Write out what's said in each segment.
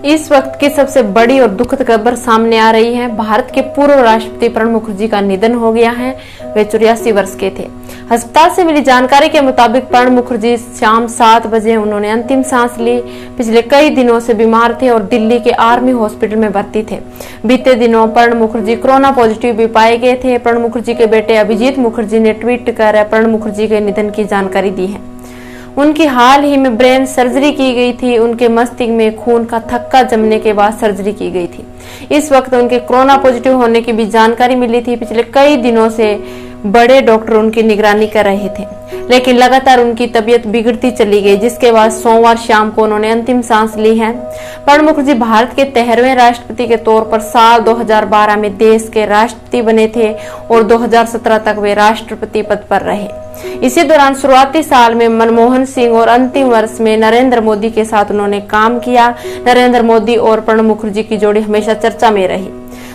इस वक्त की सबसे बड़ी और दुखद खबर सामने आ रही है। भारत के पूर्व राष्ट्रपति प्रणब मुखर्जी का निधन हो गया है। वे 84 वर्ष के थे। अस्पताल से मिली जानकारी के मुताबिक प्रणब मुखर्जी शाम 7 बजे उन्होंने अंतिम सांस ली। पिछले कई दिनों से बीमार थे और दिल्ली के आर्मी हॉस्पिटल में भर्ती थे। बीते दिनों प्रणब मुखर्जी कोरोना पॉजिटिव भी पाए गए थे। प्रणब मुखर्जी के बेटे अभिजीत मुखर्जी ने ट्वीट कर प्रणब मुखर्जी के निधन की जानकारी दी है। उनकी हाल ही में ब्रेन सर्जरी की गई थी। उनके मस्तिष्क में खून का थक्का जमने के बाद सर्जरी की गई थी। इस वक्त उनके कोरोना पॉजिटिव होने की भी जानकारी मिली थी। पिछले कई दिनों से बड़े डॉक्टर उनकी निगरानी कर रहे थे, लेकिन लगातार उनकी तबीयत बिगड़ती चली गई, जिसके बाद सोमवार शाम को उन्होंने अंतिम सांस ली है। प्रणब मुखर्जी भारत के 13वें राष्ट्रपति के तौर पर साल 2012 में देश के राष्ट्रपति बने थे और 2017 तक वे राष्ट्रपति पद पर रहे। इसी दौरान शुरुआती साल में मनमोहन सिंह और अंतिम वर्ष में नरेंद्र मोदी के साथ उन्होंने काम किया। नरेंद्र मोदी और प्रणब मुखर्जी की जोड़ी हमेशा चर्चा में रही।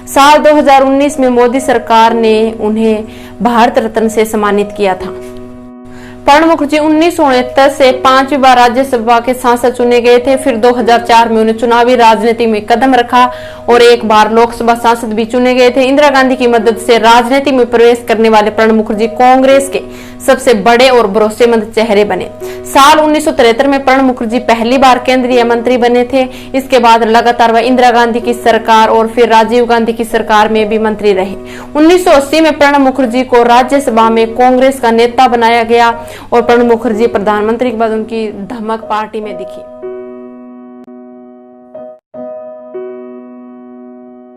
साल 2019 में मोदी सरकार ने उन्हें भारत रत्न से सम्मानित किया था। प्रणब मुखर्जी 1969 से 5वीं बार राज्यसभा के सांसद चुने गए थे। फिर 2004 में उन्हें चुनावी राजनीति में कदम रखा और एक बार लोकसभा सांसद भी चुने गए थे। इंदिरा गांधी की मदद से राजनीति में प्रवेश करने वाले प्रणब मुखर्जी कांग्रेस के सबसे बड़े और भरोसेमंद चेहरे बने। साल 1973 में प्रणब मुखर्जी पहली बार केंद्रीय मंत्री बने थे। इसके बाद लगातार वह इंदिरा गांधी की सरकार और फिर राजीव गांधी की सरकार में भी मंत्री रहे। 1980 में प्रणब मुखर्जी को राज्यसभा में कांग्रेस का नेता बनाया गया और प्रणब मुखर्जी प्रधानमंत्री के बाद उनकी धमक पार्टी में दिखी।